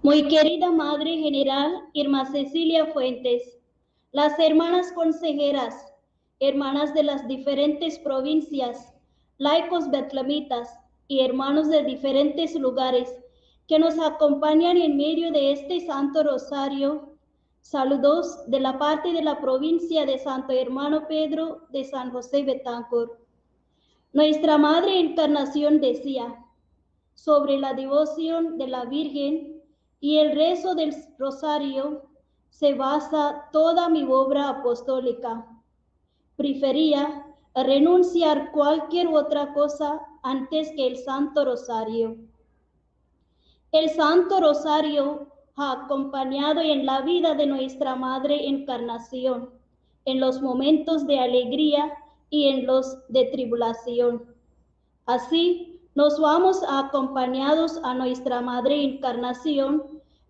Muy querida Madre General Irma Cecilia Fuentes, las hermanas consejeras, hermanas de las diferentes provincias, laicos betlemitas y hermanos de diferentes lugares que nos acompañan en medio de este Santo Rosario, saludos de la parte de la provincia de Santo Hermano Pedro de San José Betancourt. Nuestra Madre Encarnación decía sobre la devoción de la Virgen y el rezo del rosario se basa toda mi obra apostólica. Prefería renunciar cualquier otra cosa antes que el Santo Rosario. El Santo Rosario ha acompañado en la vida de nuestra Madre Encarnación, en los momentos de alegría y en los de tribulación. Así, nos vamos acompañados a nuestra Madre Encarnación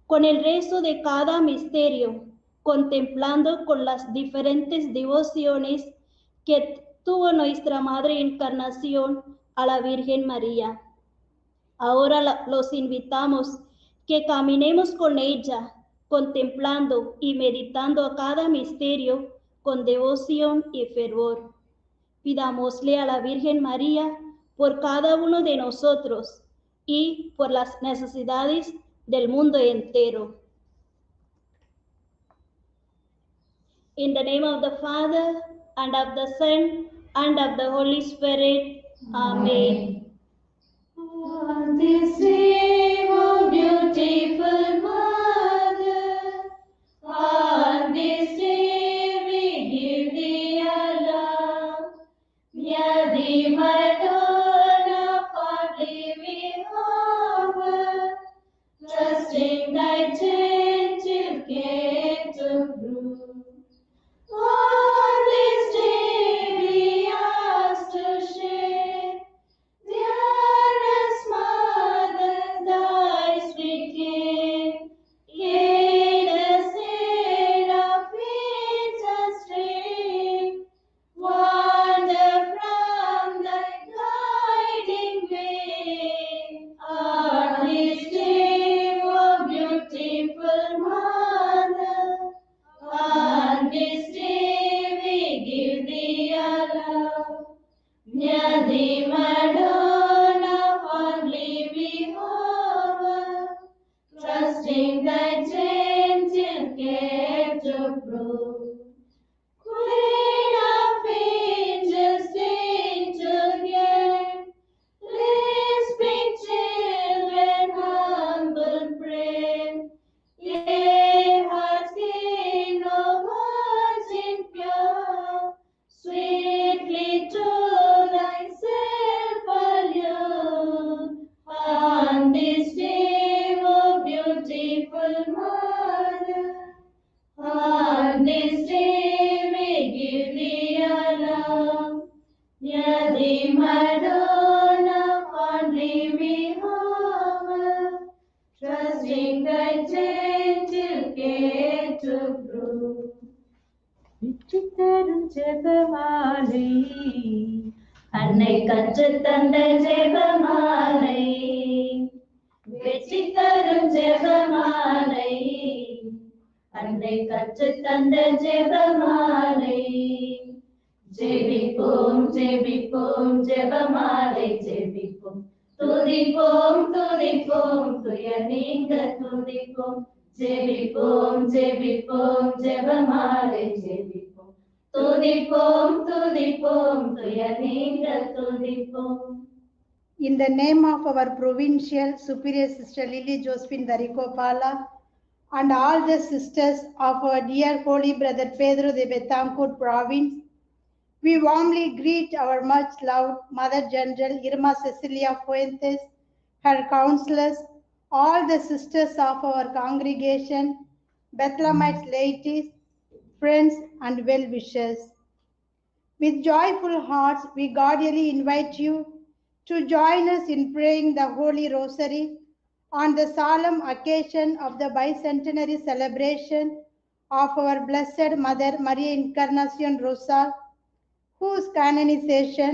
con el rezo de cada misterio, contemplando con las diferentes devociones que tuvo nuestra Madre Encarnación a la Virgen María. Ahora los invitamos que caminemos con ella, contemplando y meditando a cada misterio con devoción y fervor. Pidámosle a la Virgen María por cada uno de nosotros y por las necesidades del mundo entero. In the name of the Father, and of the Son, and of the Holy Spirit. Amen. On this day, oh beautiful Mother, on this day we give thee our love. Near thee, Madonna, fondly we hover, trusting thy gentle care to prove. On this day we ask to share, dearest Mother, thy sweet care. Aid us in our feet astray, wander from thy guiding way. On this day, O beautiful Mother, on this day we give thee our love. Near thee, Madonna, fondly we hover, trusting thy gentle care to prove. Queen of angels, angel here, lisping children humble pray. Yea, hearts gain no virgin pure, sweetly to thyself allude. On this day, O beautiful Mother, on this day we give thee our love. Near thee, Madonna, fondly we hover, trusting thy gentle care to prove. விச்சித்தரும் ஜெபமாலை அன்னை கற்றுத் தந்த ஜெபமாலை வெற்றி தரும் ஜெபமாலை அன்னை கற்றுத் தந்த ஜெபமாலை ஜெபிப்போம் ஜெபிப்போம் ஜெபமாலை ஜெபிப்போம் துதிப்போம் துதிப்போம் துயர் நீங்க துதிப்போம் ஜெபிப்போம் ஜெபிப்போம் ஜெபமாலை ஜெபிப்போம் துதிப்போம் துதிப்போம் துயர் நீங்க துதிப்போம். In the name of our provincial superior sister Lily Josephine Darikopala and all the sisters of our dear holy brother Pedro de Betancourt province, we warmly greet our much loved Mother General Irma Cecilia Fuentes, her counselors, all the sisters of our congregation, Bethlehemite ladies, friends and well-wishers. With joyful hearts, we cordially invite you to join us in praying the Holy Rosary on the solemn occasion of the bicentenary celebration of our Blessed Mother Maria Encarnacion Rosal, whose canonization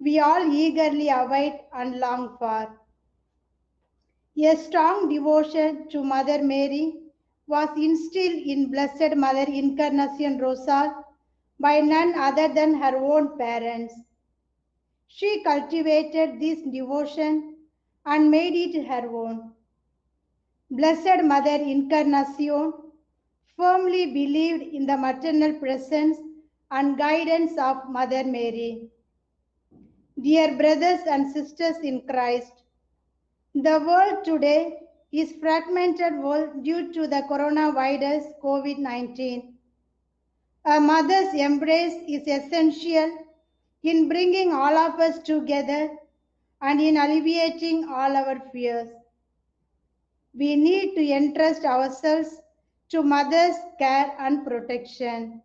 we all eagerly await and long for. A strong devotion to Mother Mary was instilled in Blessed Mother Encarnacion Rosal by none other than her own parents. She cultivated this devotion and made it her own. Blessed Mother Encarnacion firmly believed in the maternal presence and guidance of Mother Mary. Dear brothers and sisters in Christ, the world today is fragmented world due to the coronavirus COVID-19. A mother's embrace is essential in bringing all of us together and in alleviating all our fears. We need to entrust ourselves to mother's care and protection.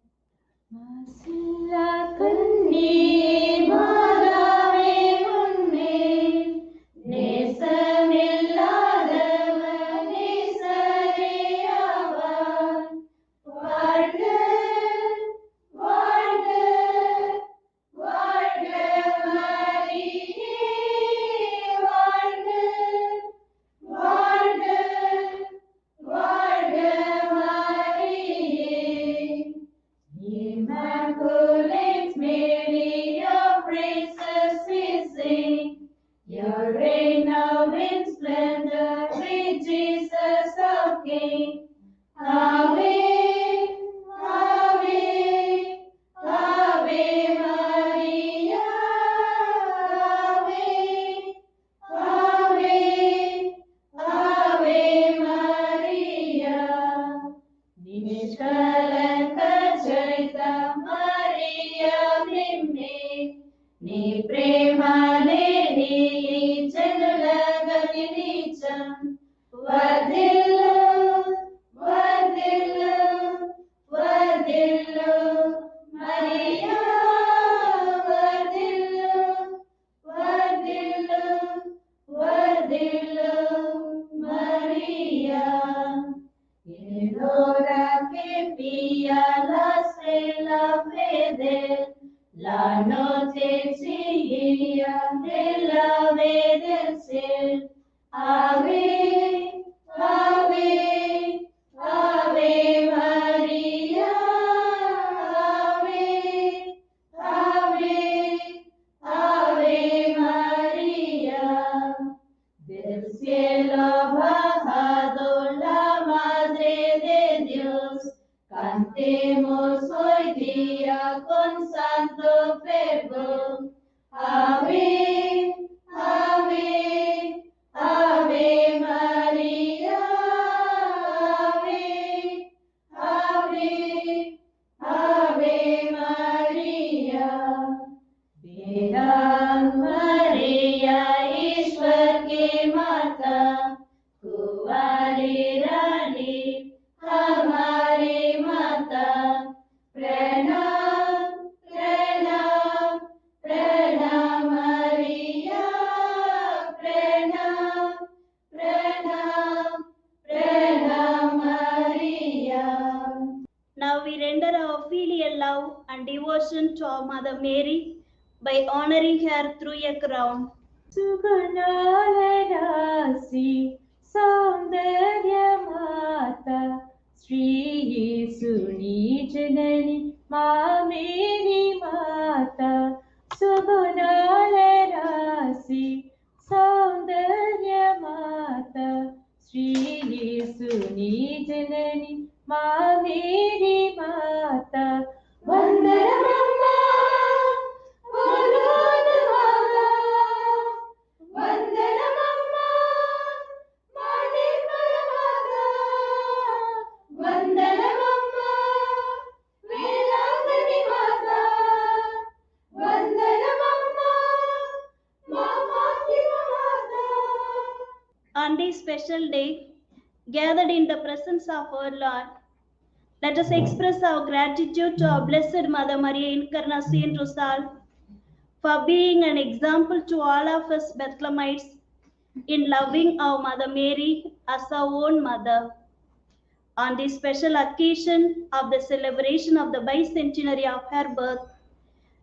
Immaculate Mary, your praises we sing. Your reign now in splendor with Jesus our King. Ave, Ave, Ave Maria. Ave, Ave, Ave Maria. Nishkalanka Jaita Maria Nimme, Ni Premale Ni Janulagani Nicham, Vadillu, Vadillu, Vadillu, Maria, Vadillu, Vadillu, Vadillu, Maria. Hora que pía la cela fede, la noche chilla del ave del cielo. Ave, ave, ave María. Ave, ave, ave María. Del cielo bajado la Madre de Dios, cantemos hoy día con santo fervor. Ave, ave, ave María. Ave, ave, ave María. Vedant Maria ईश्वर की माता, कुंवारी रानी हमारी माता, प्रणाम प्रणाम प्रणाम Maria, प्रणाम प्रणाम प्रणाम Maria. Now we render our filial love and devotion to our Mother Mary by honoring her through a crown. सुगुणालरासि सौन्दर्यमाता श्रीयेशुनी जननी मा मेरी माता. सुगुणालरासि सौन्दर्यमाता श्रीयेशुनी जननी मा मेरी माता. वन्दनमम्मा वन्दनमम्मा वन्दनमम्मा माते परमाता. वन्दनमम्मा वेदाङ्गनि माता. वन्दनमम्मा मामात्मिका माता. On this special day, gathered in the presence of our Lord, let us express our gratitude to our Blessed Mother Maria Encarnacion Rosal for being an example to all of us Bethlehemites in loving our Mother Mary as our own mother. On this special occasion of the celebration of the bicentenary of her birth,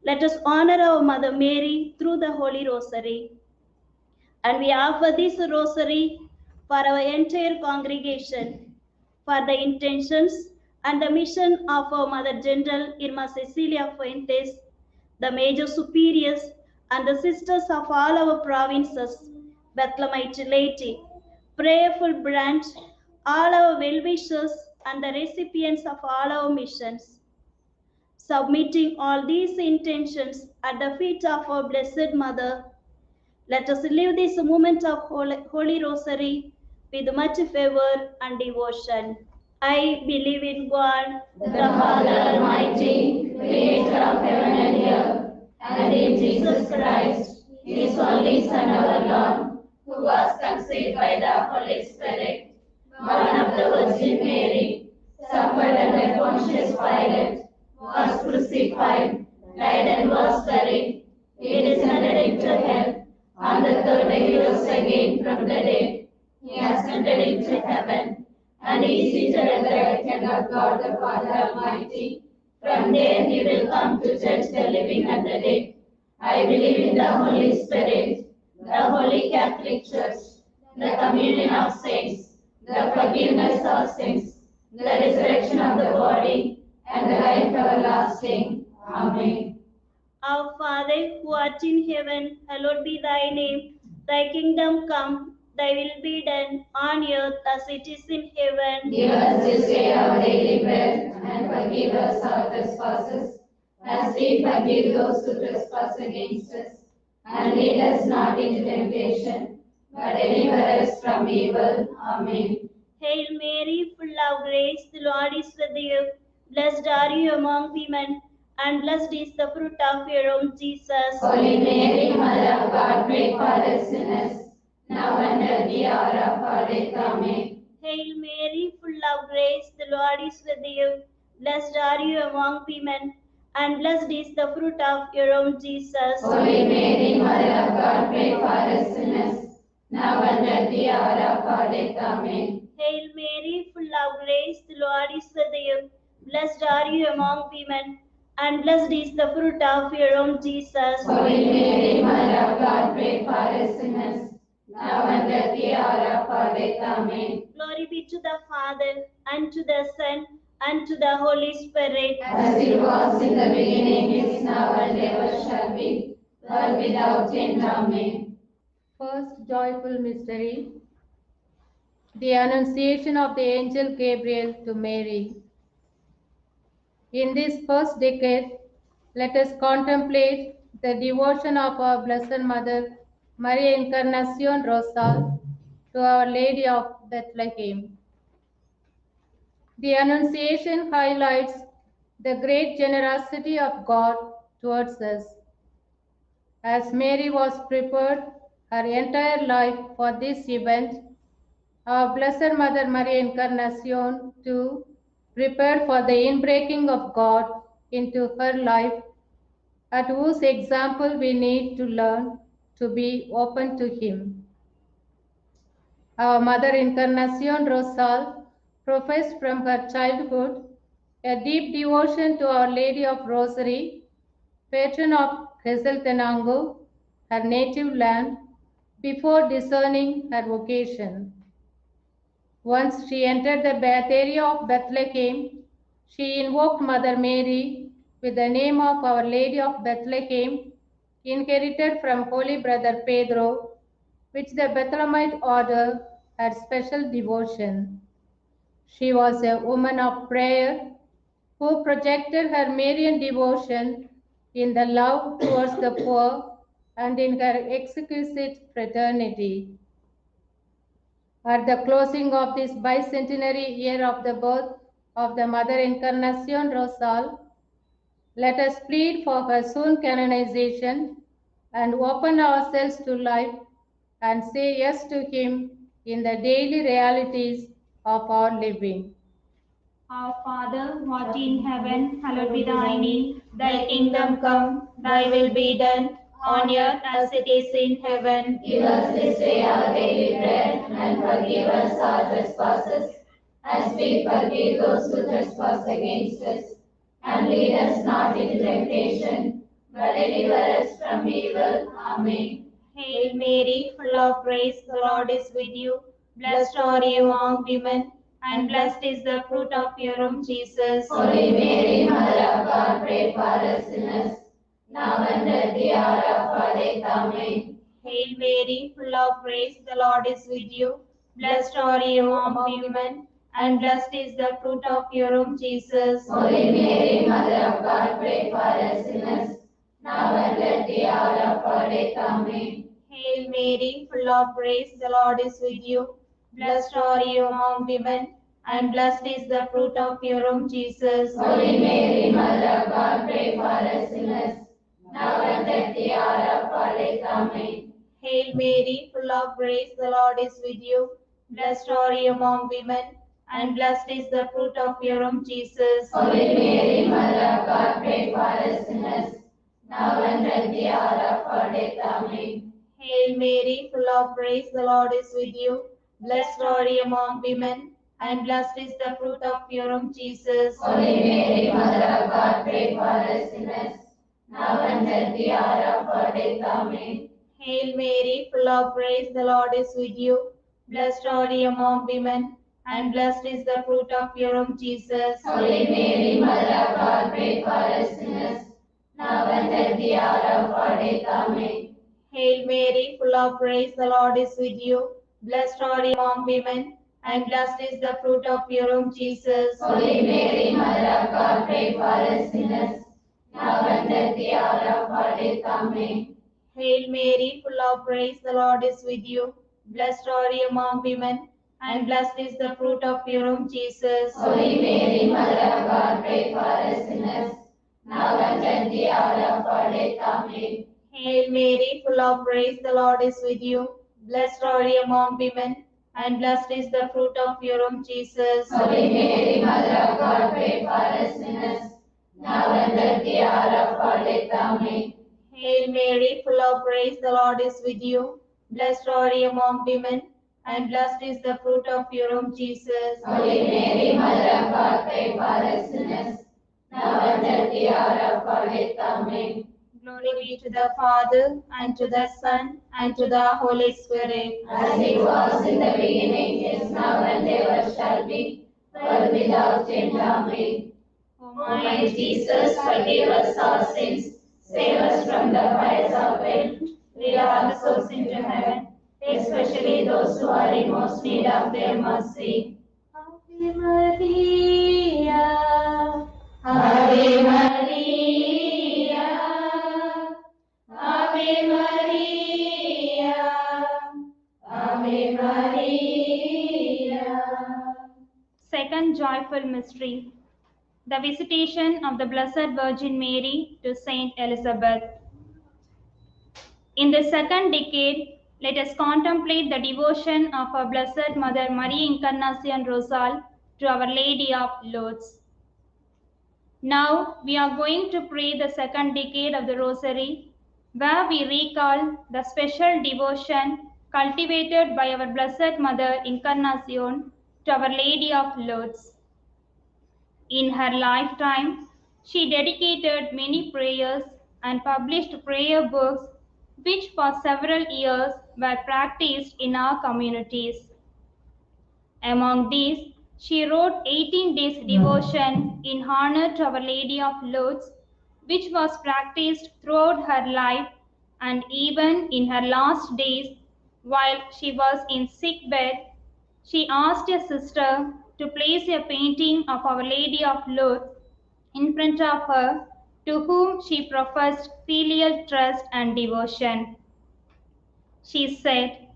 let us honor our Mother Mary through the Holy Rosary. And we offer this rosary for our entire congregation, for the intentions and the mission of our Mother General Irma Cecilia Fuentes, the major superiors and the sisters of all our provinces, Bethlehemite laity, prayerful branch, all our well-wishers and the recipients of all our missions. Submitting all these intentions at the feet of our Blessed Mother, let us live this moment of Holy Rosary with much fervor and devotion. I believe in God, the Father Almighty, creator of heaven and earth, and in Jesus Christ, his only Son, our Lord, who was conceived by the Holy Spirit, born of the Virgin Mary, suffered under Pontius Pilate, was crucified, died and was buried. He descended into hell. On the third day he rose again from the dead. He ascended into heaven, and he is seated at the right hand of God the Father Almighty. From there he will come to judge the living and the dead. I believe in the Holy Spirit, the Holy Catholic Church, the communion of saints, the forgiveness of sins, the resurrection of the body, and the life everlasting. Amen. Our Father who art in heaven, hallowed be thy name. Thy kingdom come, thy will be done on earth as it is in heaven. Give us this day our daily bread, and forgive us our trespasses, as we forgive those who trespass against us. And lead us not into temptation, but deliver us from evil. Amen. Hail Mary, full of grace, the Lord is with you. Blessed are you among women, and blessed is the fruit of your womb, Jesus. Holy Mary, Mother of God, pray for us sinners, now and at the hour of our death. Amen. Hail Mary, full of grace, the Lord is with you. Blessed are you among women, and blessed is the fruit of your womb, Jesus. Holy Mary, Mother of God, pray for us sinners, now and at the hour of our death. Amen. Hail Mary, full of grace, the Lord is with you. Blessed are you among women, and blessed is the fruit of your womb, Jesus. Holy Mary, Mother of God, pray for us sinners, now and at the hour of our death. Amen. Glory be to the Father, and to the Son, and to the Holy Spirit. As it was in the beginning, is now, and ever shall be, world without end. Amen. First joyful mystery, the Annunciation of the angel Gabriel to Mary. In this first decade, let us contemplate the devotion of our Blessed Mother, Maria Encarnacion Rosal, to Our Lady of Bethlehem. The Annunciation highlights the great generosity of God towards us. As Mary was prepared her entire life for this event, our Blessed Mother Maria Encarnacion too prepared for the inbreaking of God into her life, at whose example we need to learn to be open to Him. Our Mother Encarnacion Rosal professed from her childhood a deep devotion to Our Lady of Rosary, patron of Quetzaltenango, her native land, before discerning her vocation. Once she entered the Beth area of Bethlehem, she invoked Mother Mary with the name of Our Lady of Bethlehem, inherited from Holy Brother Pedro, which the Bethlehemite order had special devotion. She was a woman of prayer who projected her Marian devotion in the love towards the poor and in her exquisite fraternity. At the closing of this bicentenary year of the birth of the Mother Encarnacion Rosal, let us plead for her soon canonization and open ourselves to life and say yes to Him in the daily realities of our living. Our Father, who art in heaven, hallowed be thy name. Thy kingdom come, thy will be done, on earth as it is in heaven. Give us this day our daily bread, and forgive us our trespasses, as we forgive those who trespass against us. And lead us not into temptation, but deliver us from evil. Amen. Hail Mary, full of grace, the Lord is with you. Blessed are you among women, and blessed is the fruit of your womb, Jesus. Holy Mary, Mother of God, pray for us sinners, now and at the hour of our death. Amen. Hail Mary, full of grace, the Lord is with you. Blessed are you among women, and blessed is the fruit of your womb, Jesus. Holy Mary, Mother of God, pray for us sinners, now and at the hour of our death. Amen. Hail Mary, full of grace, the Lord is with you. Blessed are you among women, and blessed is the fruit of your womb, Jesus. Holy Mary, Mother of God, pray for us sinners, now and at the hour of our death. Amen. Hail Mary, full of grace, the Lord is with you. Blessed are you among women, and blessed is the fruit of your womb, Jesus. Holy Mary, Mother of God, pray for us sinners, now and at the hour of our death. Amen. Hail Mary, full of grace, the Lord is with you. Blessed are you among women, and blessed is the fruit of your womb, Jesus. Holy Mary, Mother of God, pray for us sinners, now and at the hour of our death. Amen. Hail Mary, full of grace, the Lord is with you. Blessed are you among women, and blessed is the fruit of your womb, Jesus. Holy Mary, Mother of God, pray for us sinners, now and at the hour of our death. Amen. Hail Mary, full of grace, the Lord is with you. Blessed are you among women, and blessed is the fruit of your womb, Jesus. Holy Mary, Mother of God, pray for us sinners, now and at the hour of our death. Amen. Hail Mary, full of grace, the Lord is with you. Blessed are you among women, and blessed is the fruit of your womb, Jesus. Holy Mary, Mother of God, pray for us sinners, now and at the hour of our death. Amen. Hail Mary, full of grace, the Lord is with you. Blessed are you among women, and blessed is the fruit of your womb, Jesus. Holy Mary, Mother of God, pray for us sinners, now and at the hour of our death. Amen. Hail Mary, full of grace, the Lord is with you. Blessed are you among women, and blessed is the fruit of your womb, Jesus. Holy Mary, Mother of God, pray for us sinners, now and at the hour of our death. Amen. Glory be to the Father, and to the Son, and to the Holy Spirit. As it was in the beginning, is now, and ever shall be, world without end. Amen. O O my Jesus, forgive us our sins, save us from the fires of hell, lead all the souls into heaven, especially those who are in most need of their mercy. Ave Maria, Ave Maria, Ave Maria, Ave Maria. Second joyful mystery, the visitation of the Blessed Virgin Mary to Saint Elizabeth. In the second decade, let us contemplate the devotion of our Blessed Mother Maria Encarnacion Rosal to Our Lady of Lourdes. Now we are going to pray the second decade of the Rosary, where we recall the special devotion cultivated by our Blessed Mother Encarnacion to Our Lady of Lourdes. In her lifetime, she dedicated many prayers and published prayer books which for several years were practiced in our communities. Among these, she wrote 18 days devotion in honor to Our Lady of Lourdes, which was practiced throughout her life and even in her last days while she was in sick bed. She asked a sister to place a painting of Our Lady of Lourdes in front of her, to whom she professed filial trust and devotion. She said,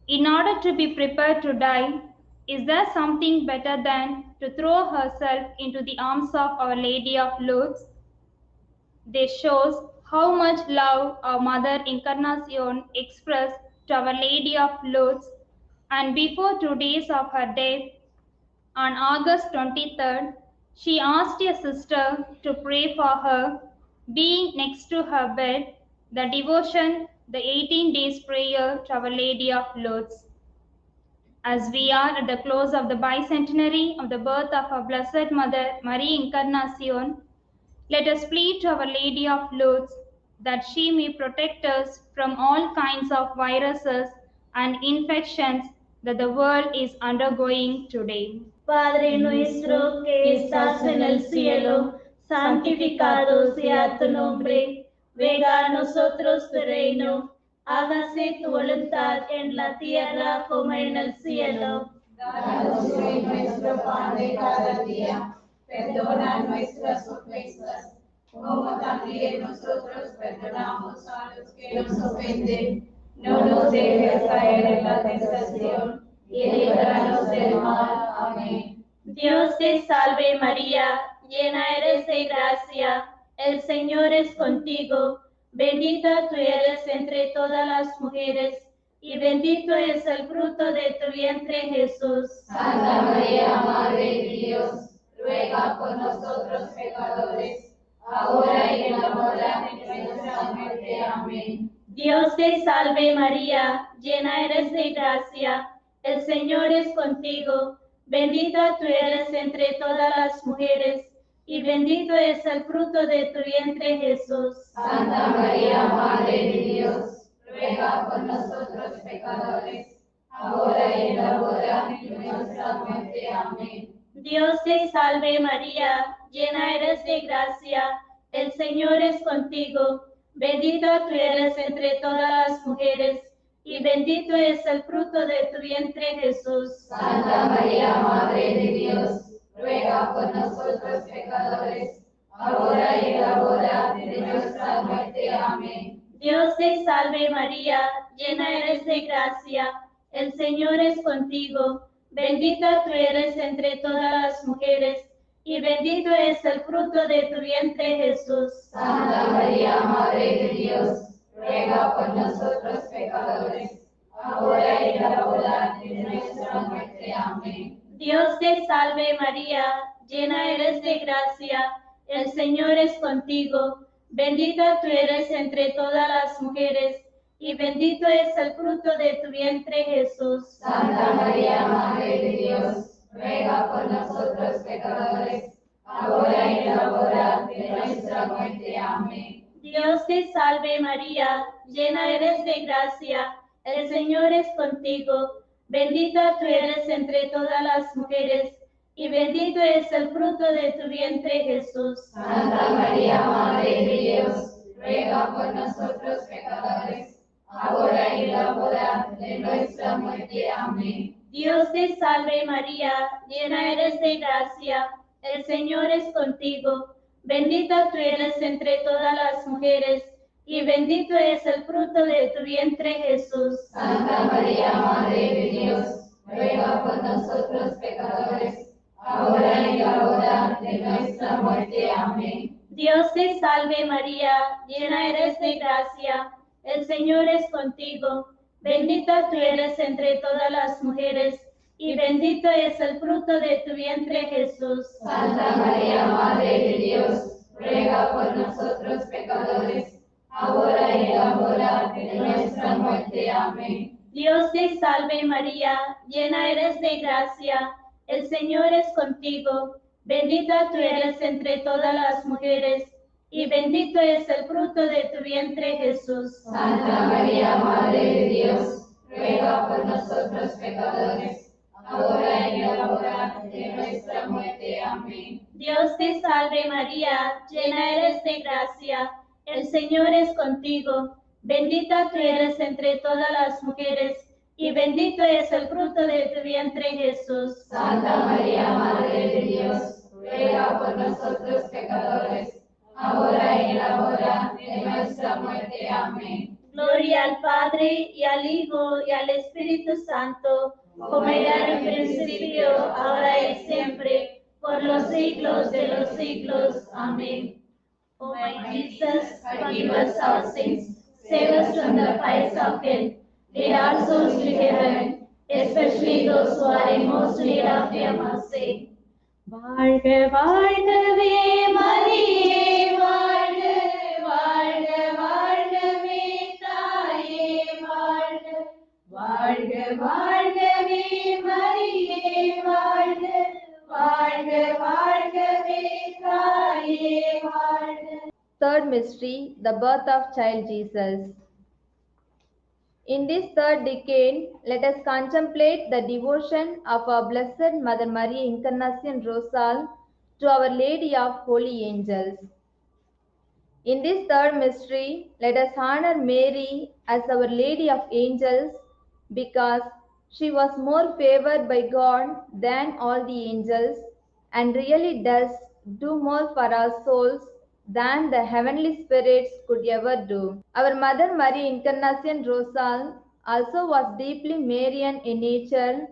"In order to be prepared to die, is there something better than to throw herself into the arms of Our Lady of Lourdes?" This shows how much love our Mother Encarnacion expressed to Our Lady of Lourdes, and before 2 days of her death, on August 23rd, she asked a sister to pray for her, being next to her bed, the devotion, the 18 days prayer to Our Lady of Lourdes. As we are at the close of the bicentenary of the birth of our Blessed Mother Maria Encarnacion, let us plead to Our Lady of Lourdes that she may protect us from all kinds of viruses and infections that the world is undergoing today. Padre nuestro que estás en el cielo, santificado sea tu nombre. Venga a nosotros tu reino. Hágase tu voluntad en la tierra como en el cielo. Danos hoy nuestro pan de cada día. Perdona nuestras ofensas, como también nosotros perdonamos a los que nos ofenden. No nos dejes caer en la tentación y líbranos del mal. Amén. Dios te salve María, llena eres de gracia, el Señor es contigo. Bendita tú eres entre todas las mujeres, y bendito es el fruto de tu vientre Jesús. Santa María, Madre de Dios, ruega por nosotros pecadores, ahora y en la hora de nuestra muerte. Amén. Dios te salve María, llena eres de gracia, el Señor es contigo. Bendita tú eres entre todas las mujeres, y bendito es el fruto de tu vientre Jesús. Santa María, Madre de Dios, ruega por nosotros pecadores, ahora y en la hora de nuestra muerte. Amén. Dios te salve María, llena eres de gracia, el Señor es contigo. Bendita tú eres entre todas las mujeres, y bendito es el fruto de tu vientre Jesús. Santa María, Madre de Dios, ruega por nosotros pecadores, ahora y en la hora de nuestra muerte. Amén. Dios te salve María, llena eres de gracia, el Señor es contigo. Bendita tú eres entre todas las mujeres, y bendito es el fruto de tu vientre Jesús. Santa María, Madre de Dios, ruega por nosotros pecadores, ahora y en la hora de nuestra muerte. Amén. Dios te salve María, llena eres de gracia, el Señor es contigo. Bendita tú eres entre todas las mujeres, y bendito es el fruto de tu vientre Jesús. Santa María, Madre de Dios, ruega por nosotros pecadores, ahora y en la hora de nuestra muerte. Amén. Dios te salve María, llena eres de gracia, el Señor es contigo. Bendita tú eres entre todas las mujeres, y bendito es el fruto de tu vientre Jesús. Santa María, Madre de Dios, ruega por nosotros pecadores, ahora y en la hora de nuestra muerte. Amén. Dios te salve María, llena eres de gracia, el Señor es contigo. Bendita tú eres entre todas las mujeres, y bendito es el fruto de tu vientre Jesús. Santa María, Madre de Dios, ruega por nosotros pecadores, ahora y en la hora de nuestra muerte. Amén. Dios te salve María, llena eres de gracia, el Señor es contigo. Bendita tú eres entre todas las mujeres, y bendito es el fruto de tu vientre Jesús. Santa María, Madre de Dios, ruega por nosotros pecadores, ahora y en la hora de nuestra muerte. Amén. Dios te salve María, llena eres de gracia, el Señor es contigo. Bendita tú eres entre todas las mujeres, y bendito es el fruto de tu vientre Jesús. Santa María, Madre de Dios, ruega por nosotros pecadores, ahora y en la hora de nuestra muerte. Amén. Dios te salve María, llena eres de gracia, el Señor es contigo. Bendita tú eres entre todas las mujeres, y bendito es el fruto de tu vientre Jesús. Santa María, Madre de Dios, ruega por nosotros pecadores, ahora y en la hora de nuestra muerte. Amén. Gloria al Padre, y al Hijo, y al Espíritu Santo, como era en el principio, ahora y siempre, por los siglos de los siglos. Amén. O my Jesus, forgive us our sins, save us from the fires of hell, lead our souls to heaven, especially those who are in most need of your mercy. வாழ்க வாழ்கவே மரியே வாழ்க, வாழ்க வாழ்கவே தாயே வாழ்க, வாழ்க வாழ்கவே மரியே வாழ்க, வாழ்க வாழ்கவே தாயே வாழ்க. Third mystery, the birth of child Jesus. In this third decade, let us contemplate the devotion of our Blessed Mother Maria Encarnacion Rosal to Our Lady of Holy Angels. In this third mystery, let us honor Mary as Our Lady of Angels because she was more favored by God than all the angels and really does do more for our souls than the heavenly spirits could ever do. Our Mother Maria Encarnacion Rosal also was deeply Marian in nature,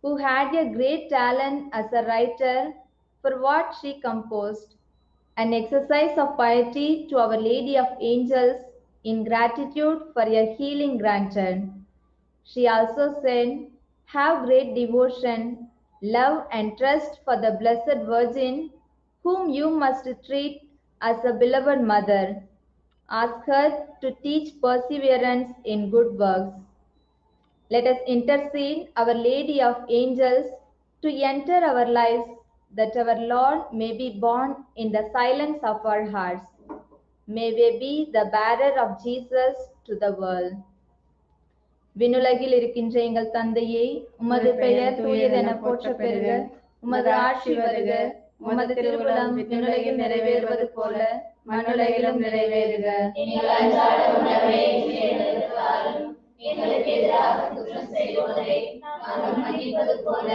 who had a great talent as a writer for what she composed, an exercise of piety to Our Lady of Angels in gratitude for a healing granted. She also said, "Have great devotion, love and trust for the Blessed Virgin, whom you must treat as a beloved mother. Ask her to teach perseverance in good works." Let us intercede Our Lady of Angels to enter our lives, that our Lord may be born in the silence of our hearts. May we be the bearer of Jesus to the world. விண்ணுலகில் இருக்கின்ற எங்கள் தந்தையே, உமது பெயர் தூயதென போற்ற பெறுக, உமது ஆட்சி வருக, உமது திருவுளம் விண்ணுலகில் நிறைவேறுவது போல மண்ணுலகிலும் நிறைவேறுக. எங்கள் அன்றாட உணவை எங்களுக்கு தாரும். எங்களுக்கு எதிராக குற்றம் செய்வோரை நாங்கள் மன்னிப்பது போல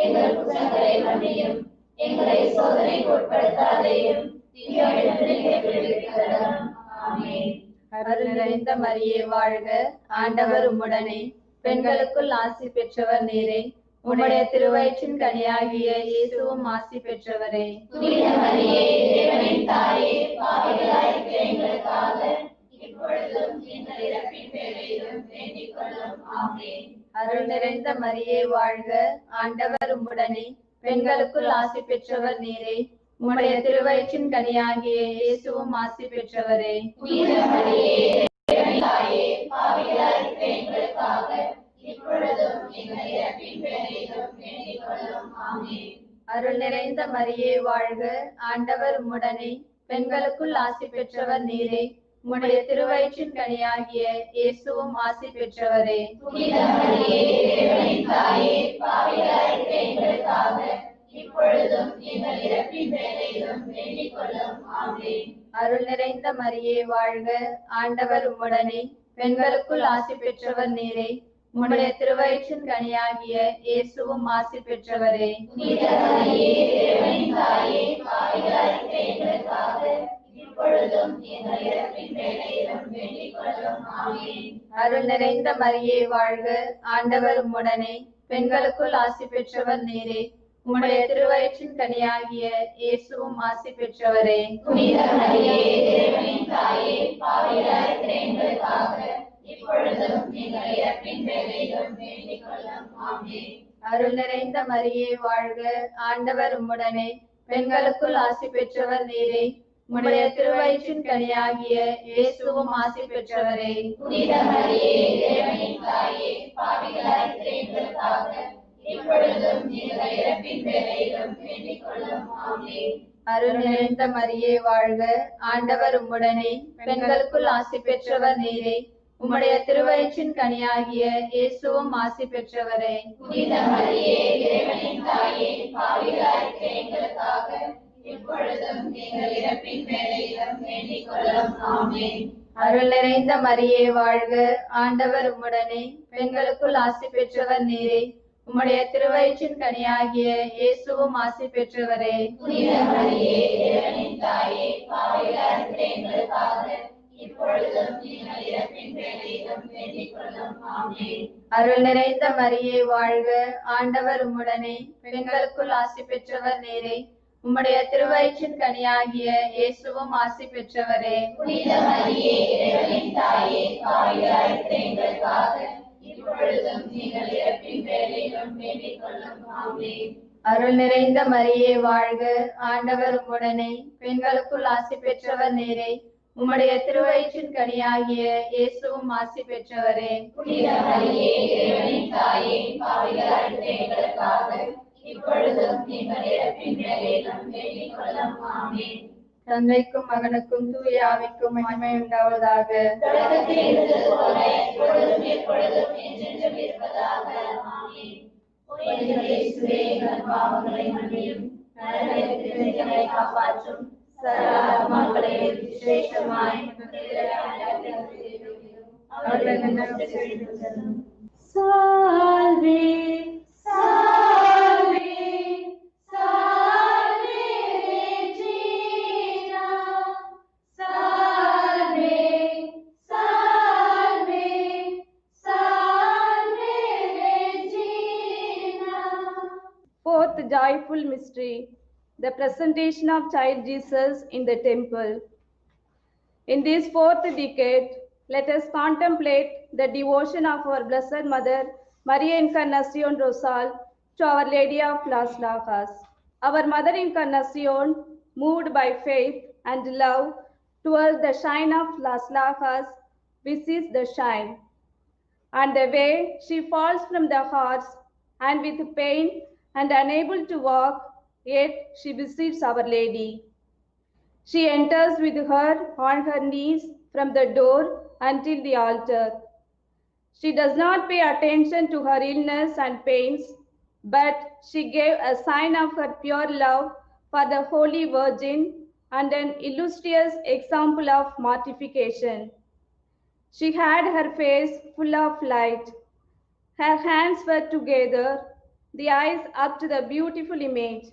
எங்கள் குற்றங்களை மன்னியும். எங்களை சோதனைக்கு உட்படுத்தாதேயும், தீயோனிடமிருந்து எங்களை விடுவித்தருளும். ஆமென். அருள் நிறைந்த மரியே வாழ்க, ஆண்டவர் உம்முடனே, பெண்களுக்குள் ஆசி பெற்றவர் நீரே, உம்முடைய திருவயிற்றின் கனியாகிய இயேசுவும் ஆசி பெற்றவரே. புனித மரியே, இறைவனின் தாயே, பாவிகளாயிருக்கிற எங்களுக்காக இப்பொழுதும் எங்கள் இறப்பின் வேளையிலும் வேண்டிக் கொள்ளும். ஆமென். அருள் நிறைந்த மரியே வாழ்க, ஆண்டவர் உம்முடனே, பெண்களுக்குள் ஆசி பெற்றவர் நீரே, உம்முடைய திருவயிற்றின் கனியாகிய இயேசுவும் ஆசி பெற்றவரே. புனித மரியே, இறைவனின் தாயே, பாவிகளாயிருக்கிற எங்களுக்காக இப்பொழுதும் எங்கள் இறப்பின் வேளையிலும் வேண்டிக் கொள்ளும். ஆமென். அருள் நிறைந்த மரியே வாழ்க, ஆண்டவர் உம்முடனே, பெண்களுக்குள் ஆசி பெற்றவர் நீரே, உம்முடைய திருவயிற்றின் கனியாகிய இயேசுவும் ஆசி பெற்றவரே. புனித மரியே, இறைவனின் தாயே, பாவிகளாயிருக்கிற எங்களுக்காக இப்பொழுதும் எங்கள் இறப்பின் வேளையிலும் வேண்டிக் கொள்ளும். ஆமென். அருள் நிறைந்த மரியே வாழ்க, ஆண்டவர் உம்முடனே, பெண்களுக்குள் ஆசி பெற்றவர் நீரே, உம்முடைய திருவயிற்றின் கனியாகிய இயேசுவும் ஆசி பெற்றவரே. புனித மரியே, இறைவனின் தாயே, பாவிகளாயிருக்கிற எங்களுக்காக இப்பொழுதும் எங்கள் இறப்பின் வேளையிலும் வேண்டிக் கொள்ளும். ஆமென். அருள் நிறைந்த மரியே வாழ்க, ஆண்டவர் உம்முடனே, பெண்களுக்குள் ஆசி பெற்றவர் நீரே, உம்முடைய திருவயிற்றின் கனியாகிய இயேசுவும் ஆசி பெற்றவரே. புனித மரியே, இறைவனின் தாயே, பாவிகளாயிருக்கிற எங்களுக்காக இப்பொழுதும் எங்கள் இறப்பின் வேளையிலும் வேண்டிக் கொள்ளும். ஆமென். அருள் நிறைந்த மரியே வாழ்க, ஆண்டவர் உம்முடனே, பெண்களுக்குள் ஆசி பெற்றவர் நீரே, உம்முடைய திருவயிற்றின் கனியாகிய இயேசுவும் ஆசி பெற்றவரே. புனித மரியே, இறைவனின் தாயே, பாவிகளாயிருக்கிற எங்களுக்காக இப்பொழுதும் எங்கள் இறப்பின் வேளையிலும் வேண்டிக் கொள்ளும். ஆமென். அருள் நிறைந்த மரியே வாழ்க, ஆண்டவர் உம்முடனே, பெண்களுக்குள் ஆசி பெற்றவர் நீரே, உம்முடைய திருவயிற்றின் கனியாகிய இயேசுவும் ஆசி பெற்றவரே. புனித மரியே, இறைவனின் தாயே, பாவிகளாயிருக்கிற எங்களுக்காக இப்பொழுதும் எங்கள் இறப்பின் வேளையிலும் வேண்டிக் கொள்ளும். ஆமென். அருள் நிறைந்த மரியே வாழ்க, ஆண்டவர் உம்முடனே, பெண்களுக்குள் ஆசி பெற்றவர் நீரே, உம்முடைய திருவயிற்றின் கனியாகிய இயேசுவும் ஆசி பெற்றவரே. புனித மரியே, இறைவனின் தாயே, பாவிகளாயிருக்கிற எங்களுக்காக இப்பொழுதும் எங்கள் இறப்பின் வேளையிலும் வேண்டிக் கொள்ளும். ஆமென். அருள் நிறைந்த மரியே வாழ்க, ஆண்டவர் உம்முடனே, பெண்களுக்குள் ஆசி பெற்றவர் நீரே, உம்முடைய திருவயிற்றின் கனியாகிய இயேசுவும் ஆசி பெற்றவரே. புனித மரியே, இறைவனின் தாயே, பாவிகளாயிருக்கிற எங்களுக்காக இப்பொழுதும் எங்கள் இறப்பின் வேளையிலும் வேண்டிக் கொள்ளும். ஆமென். அருள் நிறைந்த மரியே வாழ்க, ஆண்டவர் உம்முடனே, பெண்களுக்குள் ஆசி பெற்றவர் நீரே, உம்முடைய திருவயிற்றின் கனியாகிய இயேசுவும் ஆசி பெற்றவரே. புனித மரியே, இறைவனின் தாயே, பாவிகளாயிருக்கிற எங்களுக்காக இப்பொழுதும் எங்கள் இறப்பின் வேளையிலும் வேண்டிக் கொள்ளும். ஆமென். தந்தைக்கும் மகனுக்கும் தூய ஆவிக்கும் மகிமை உண்டாவதாக. தொடக்கத்தில் இருந்தது போல இப்பொழுதும் எப்பொழுதும் என்றென்றும் இருப்பதாக. ஆமென். ஓ எங்கள் இயேசுவே, எங்கள் பாவங்களை மன்னியும், நரகத்திலிருந்து எங்களை காப்பாற்றும், சகல ஆத்மாக்களையும் விசேஷமாய் அவர்களுக்கு நன்மை செய்யும். சால்வே Salve, salve Regina, salve, salve, salve Regina. Fourth joyful mystery, the presentation of child Jesus in the temple. In this fourth decade, let us contemplate the devotion of our Blessed Mother, Maria Encarnacion Rosal, to Our Lady of Las Lajas. Our Mother Encarnacion, moved by faith and love towards the shrine of Las Lajas, visits the shrine. On the way, she falls from the horse, and with pain and unable to walk, yet she visits Our Lady. She enters with her on her knees from the door until the altar. She does not pay attention to her illness and pains, but she gave a sign of her pure love for the Holy Virgin and an illustrious example of mortification. She had her face full of light. Her hands were together, the eyes up to the beautiful image.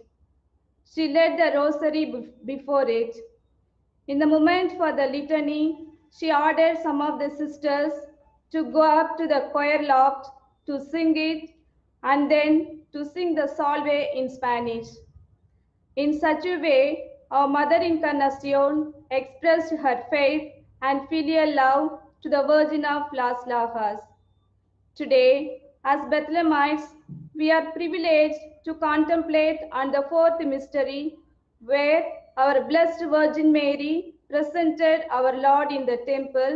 She led the rosary before it. In the moment for the litany, she ordered some of the sisters to go up to the choir loft to sing it and then to sing the Salve in Spanish. In such a way, our Mother Encarnacion expressed her faith and filial love to the Virgin of Las Lajas. Today, as Bethlehemites, we are privileged to contemplate on the fourth mystery, where our Blessed Virgin Mary presented our Lord in the temple,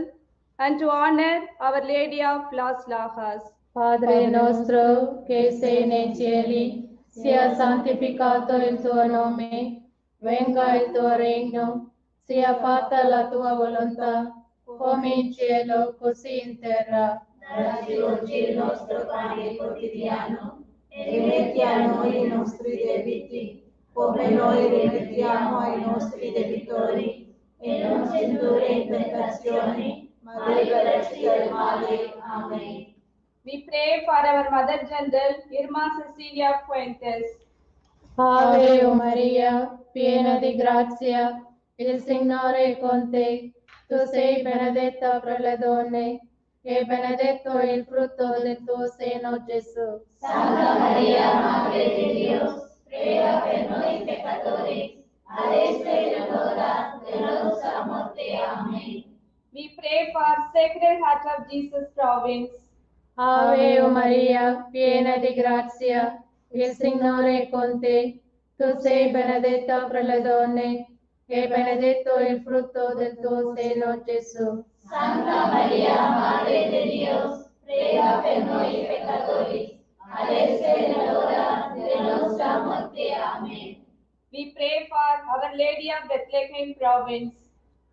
and to honor Our Lady of Las Lajas. Padre nostro che sei nei cieli, sia santificato il tuo nome, venga il tuo regno, sia fatta la tua volontà, come in cielo così in terra. Dacci oggi il nostro pane quotidiano e rimetti a noi i nostri debiti, come noi rimettiamo ai nostri debitori, e non ci indurre in tentazione, ma liberaci dal male. Amen. We pray for our Mother General, Irma Cecilia Fuentes. Ave Maria, piena di grazia, il Signore è con te. Tu sei benedetta fra le donne, e benedetto il frutto del tuo seno, Gesù. Santa Maria, Madre di Dios, prega per noi peccatori, adesso e nell'ora della nostra morte. Amen. We pray for Sacred Heart of Jesus Province. Ave Maria, piena di grazia, il Signore è con te. Tu sei benedetta fra le donne, e benedetto il frutto del tuo seno, Gesù. Santa Maria, Madre de Dios, prega per noi peccatori, adesso e nell'ora della nostra morte. Amen. We pray for Our Lady of Bethlehem Province.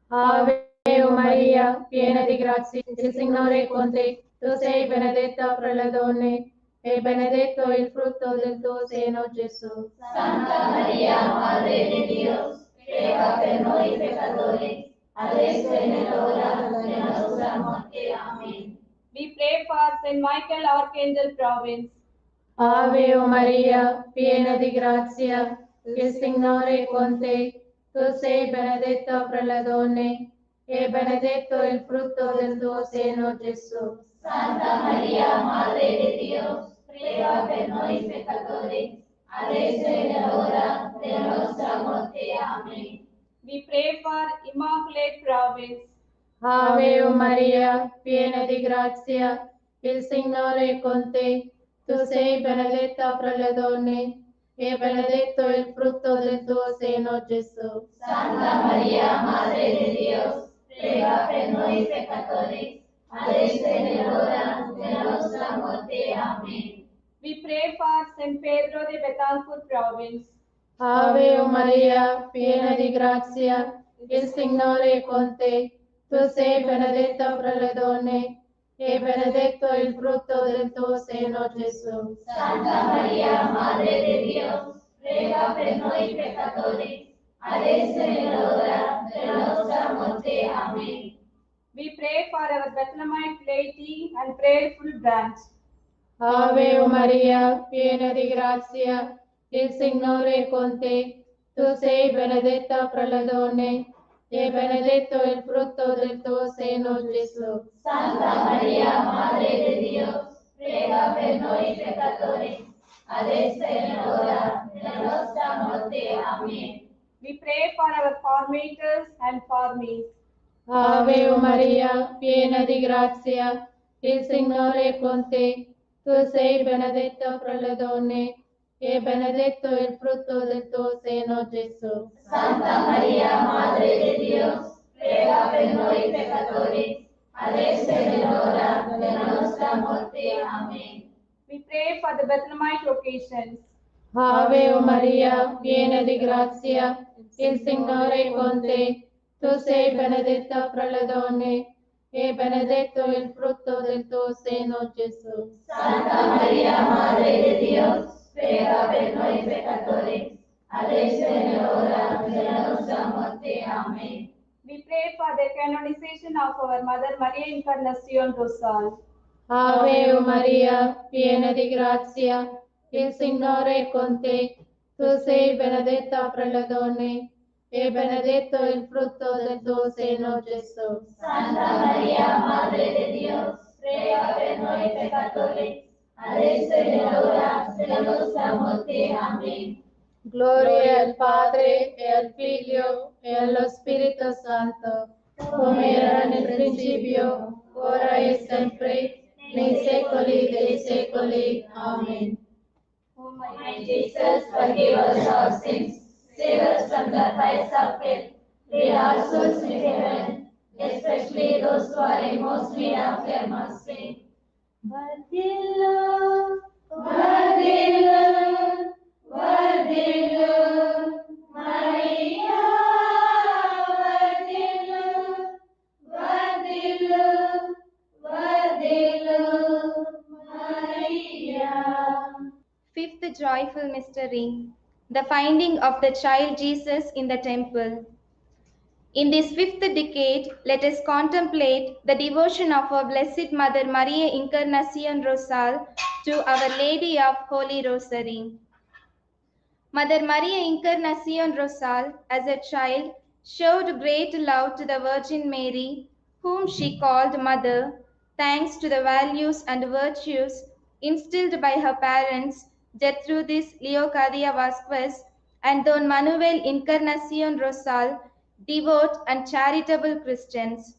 Ave Maria, piena di grazia, il Signore è con te. Tu sei benedetta fra le donne, e benedetto il frutto del tuo seno, Gesù. Santa Maria, Madre de Dios, prega per noi peccatori, adesso e nell'ora della nostra morte. Amen. We pray for Saint Michael Archangel Province. Ave Maria, piena di grazia, il Signore è con te. Tu sei benedetta fra le donne, e benedetto il frutto del tuo seno, Gesù. Santa Maria, Madre de Dios, prega per noi peccatori, adesso e nell'ora della nostra morte. Amen. We pray for Immaculate Province. Ave Maria, piena di grazia, il Signore è con te. Tu sei benedetta fra le donne, e benedetto il frutto del tuo seno, Gesù. Santa Maria, Madre de Dios, prega per noi peccatori, adesso e nell'ora della nostra morte. Amen. We pray for Saint Pedro de Betancourt Province. Ave Maria, piena di grazia, il Signore è con te. Tu sei benedetta fra le donne e benedetto il frutto del tuo seno, Gesù. Santa Maria, Madre de Dios, prega per noi peccatori, adesso e nell'ora della nostra morte. Amen. We pray for our Bethlehemite laity and prayerful branch. Ave Maria, piena di grazia, il Signore è con te. Tu sei benedetta fra le donne e benedetto il frutto del tuo seno, Gesù. Santa Maria, Madre de Dios, prega per noi peccatori, adesso e nell'ora della nostra morte. Amen. We pray for our formators and formees. Ave Maria, piena di grazia, il Signore è con te. Tu sei benedetta fra le donne e benedetto il frutto del tuo seno, Gesù. Santa Maria, Madre de Dios, prega per noi peccatori, adesso e nell'ora della nostra morte. Amen. We pray for the Bethlehemite occasions. Ave Maria, piena di grazia, il Signore è con te. Tu sei benedetta fra le donne e benedetto il frutto del tuo seno, Gesù. Santa Maria, Madre de Dios, prega per noi peccatori, adesso e nell'ora della nostra morte. Amen. We pray for the canonization of our Mother Maria Encarnacion Rosal. Ave Maria, piena di grazia, il Signore è con te. Tu sei benedetta fra le donne e benedetto il frutto del tuo seno, Gesù. Santa Maria, Madre de Dios, prega per noi peccatori, adesso e nell'ora della nostra morte. Amen. Gloria al Padre e al Figlio e allo Spirito Santo, come era nel principio, ora e sempre, nei secoli dei secoli. Amen. O my Jesus, forgive us our sins, save us from the fires of hell, lead our souls to heaven, especially those who are in most need of your mercy. Vardilo, Vardilo, Vardilo, Maria, Vardilo, Vardilo, Vardilo, Maria. Fifth joyful mystery, the finding of the child Jesus in the temple. In this fifth decade, let us contemplate the devotion of our Blessed Mother Maria Encarnacion Rosal to Our Lady of Holy Rosary. Mother Maria Encarnacion Rosal, as a child, showed great love to the Virgin Mary, whom she called Mother, thanks to the values and virtues instilled by her parents, Gertrudis Leocadia Vasquez and Don Manuel Encarnacion Rosal, devout and charitable Christians.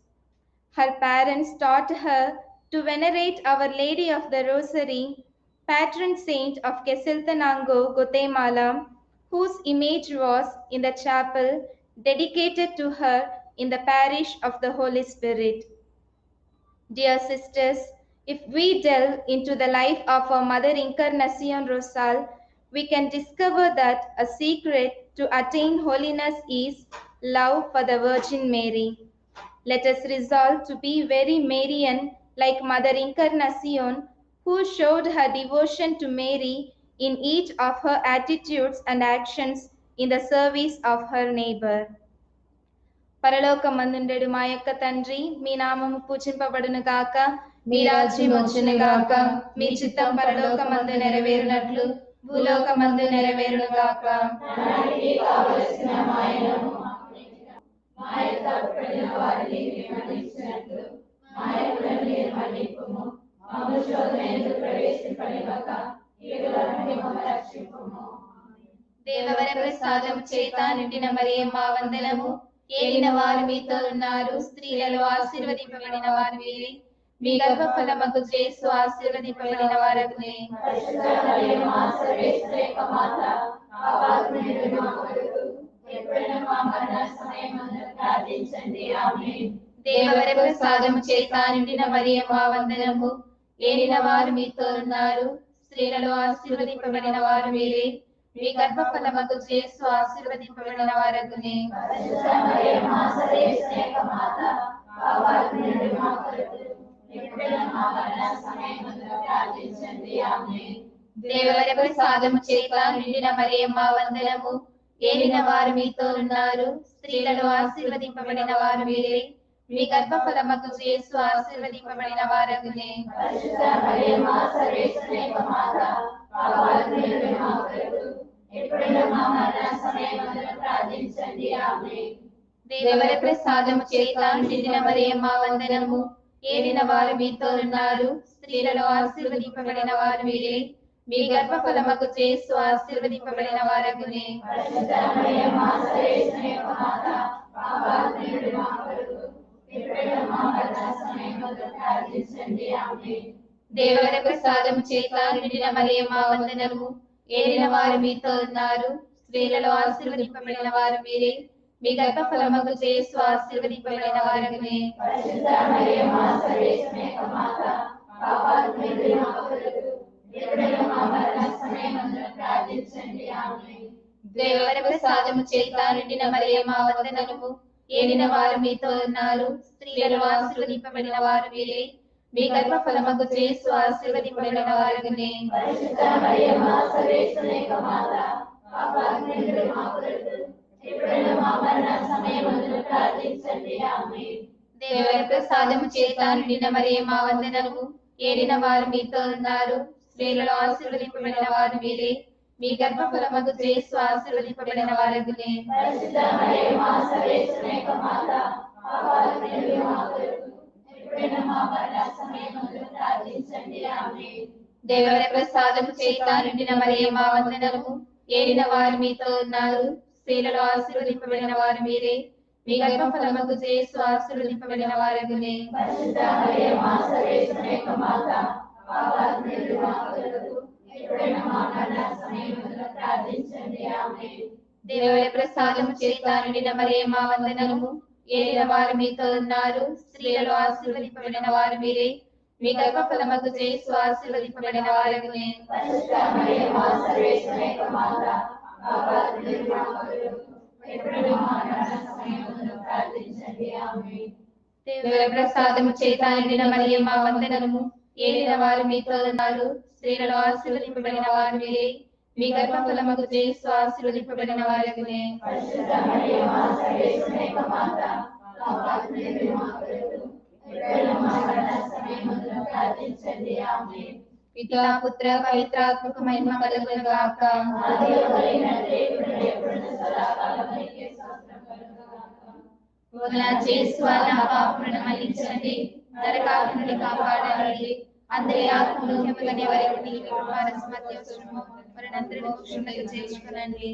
Her parents taught her to venerate Our Lady of the Rosary, patron saint of Quesaltenango, Guatemala, whose image was in the chapel dedicated to her in the parish of the Holy Spirit. Dear sisters, if we delve into the life of our Mother Encarnacion Rosal, we can discover that a secret to attain holiness is love for the Virgin Mary. Let us resolve to be very Marian like Mother Encarnacion, who showed her devotion to Mary in each of her attitudes and actions in the service of her neighbor. పరలోకమందుండెడు మా యొక్క తండ్రి, మీ నామము పూజింపబడును గాక, మీ రాజ్యం వచ్చును గాక, మీ చిత్తం పరలోకమందు నెరవేరునట్లు భూలోకమందు నెరవేరును గాక. నాటికి కావలసిన మాయను మా యొక్క పడిన వారిని మన్నించినట్లు మా యొక్క మన్నింపుము, మమ్ము శోధనయందు ప్రవేశింపనివ్వక కీడుల నుండి మమ్ము రక్షింపుము. దేవవర ప్రసాదము చేత నిండిన మరియమ్మ వందనము. ఏలిన వారు మీతో ఉన్నారు, స్త్రీలలో ఆశీర్వదింపబడిన వారు మీరే, మీ గర్భఫలమగు యేసు ఆశీర్వదింపబడిన వారగునే. పరిశుద్ధ మరియమ్మ సర్వేశ్వరి యొక్క మాత, పాపాత్ములైన మా కొరకు ఎప్పుడైనా మా మరణ సమయమందు ప్రార్థించండి. ఆమేన్. దేవవర ప్రసాదము చేత నిండిన మరియమ్మ వందనము. ఏలిన వారు మీతో ఉన్నారు, స్త్రీలలో ఆశీర్వదింపబడిన వారు మీరే, మీ గర్భఫలముకు యేసు ఆశీర్వదింపబడిన వారగునే. పరిశుద్ధ మరియమ్మ సర్వేశ్వరి యొక్క మాత, పాపాత్మ నుండి మా కొరకు ఇప్పుడున్న మా మరణ సమయములో ప్రార్థించండి. ఆమేన్. దేవర ప్రసాదము చేత నిండిన మరియమ్మ వందనము. ఏలిన వారు మీతో ఉన్నారు, స్త్రీలలో ఆశీర్వదింపబడిన వారు మీరే. మీ గర్భఫలముకు యేసు ఆశీర్వదింపబడిన వారగునే. పరిశుద్ధ మరియమ్మ సర్వేశ్వరి యొక్క మాత, పాపాత్మ నుండి మా కొరకు ఇప్పుడున్న మా మరణ సమయములో ప్రార్థించండి. ఆమేన్. దేవర ప్రసాదము చేత నిండిన మరియమ్మ వందనము. ఏలిన వారు మీతో ఉన్నారు, స్త్రీలలో ఆశీర్వదింపబడిన వారు మీరే. మీ గర్భఫలముకు యేసు ఆశీర్వదింపబడిన వారగునే. పరిశుద్ధ మరియమ్మ సర్వేశ్వరి యొక్క మాత, పాపాత్మ నుండి మా కొరకు ఇప్పుడున్న మా మరణ సమయములో ప్రార్థించండి. ఆమేన్. దేవర ప్రసాదము చేత నిండిన మరియమ్మ వందనము. ఏలిన వారు మీతో ఉన్నారు, స్త్రీలలో ఆశీర్వదింపబడిన వారు మీరే. మీ గర్భఫలముకు యేసు ఆశీర్వదింపబడిన వారగునే. పరిశుద్ధ మరియమ్మ సర్వేశ్వరి యొక్క మాత, పాపాత్మ నుండి మా కొరకు ఇప్పుడున్న మా మరణ సమయములో ప్రార్థించండి. ఆమేన్. దేవర ప్రసాదము చేత నిండిన మరియమ్మ వందనము. ఏలిన వారు మీతో ఉన్నారు, స్త్రీలలో ఆశీర్వదింపబడిన వారు మీరే. మీ గర్భఫలముకు యేసు ఆశీర్వదింపబడిన వారగునే. పరిశుద్ధ మరియమ్మ సర్వేశ్వరి యొక్క మాత, పాపాత్మ నుండి మా కొరకు ఇప్పుడున్న మా మరణ సమయములో ప్రార్థించండి. ఆమేన్. దేవర ప్రసాదము చేత నిండిన మరియమ్మ వందనము. ఏలిన వారు మీతో ఉన్నారు, స్త్రీలలో ఆశీర్వదింపబడిన వారు మీరే. మీ గర్భఫలముకు యేసు ఆశీర్వదింపబడిన వారగునే. పరిశుద్ధ మరియమ్మ సర్వేశ్వరి యొక్క మాత, పాపాత్మ నుండి మా కొరకు ఇప్పుడున్న మా మరణ సమయములో ప్రార్థించండి. ఆమేన్. దేవర ప్రసాదము చేత నిండిన మరియమ్మ వందనము. ఏలిన వారు మీతో ఉన్నారు, స్త్రీలలో ఆశీర్వదింపబడిన వారు మీరే. మీ గర్భఫలముకు యేసు ఆశీర్వదింపబడిన వారగునే. పరిశుద్ధ మరియమ్మ సర్వేశ్వరి యొక్క మాత, పాపాత్మ నుండి మా కొరకు ఇప్పుడున్న మా మరణ సమయములో ప్రార్థించండి. ఆమేన్. దేవర ప్రసాదము చేత నిండిన మరియమ్మ వందనము. ఏలిన వారు మీతో ఉన్నారు, స్త్రీలలో ఆశీర్వదింపబడిన వారు మీరే. మీ గర్భఫలముకు యేసు ఆశీర్వదింపబడిన వారగునే. పరిశుద్ధ మరియమ్మ సర్వేశ్వరి యొక్క మాత, పాపాత్మ నుండి మా కొరకు ఇప్పుడున్న మా మరణ సమయములో ప్రార్థించండి. ఆమేన్. దేవర ప్రసాదము చేత నిండిన మరియమ్మ వందనము. ఏలిన వారు మీతో ఉన్నారు, స్త్రీలలో ఆశీర్వదింపబడిన వారు మీరే. మీ గర్భఫలముకు యేసు ఆశీర్వదింపబడిన వారగునే. పరిశుద్ధ మరియమ్మ సర్వేశ్వరి యొక్క మాత, పాపాత్మ నుండి మా కొరకు ఇప్పుడున్న మా మరణ సమయములో ప్రార్థించండి. ఆమేన్. పితా పుత్ర పవిత్రాత్మకు మహిమ కలుగును గాక. ఆదిలో కలిగినట్లే ఇప్పుడు ఎప్పుడును సదాకాలమునకే స్తోత్రం కలుగును గాక. ఓ నా యేసు నా పాపములను మన్నించండి, నరకాగ్ని నుండి కాపాడండి. అందరి ఆత్మలు నెమ్మది వరకు నీ కృపారస మధ్యవసరము మరణంతరి మోక్షమునకు చేర్చుకొనండి.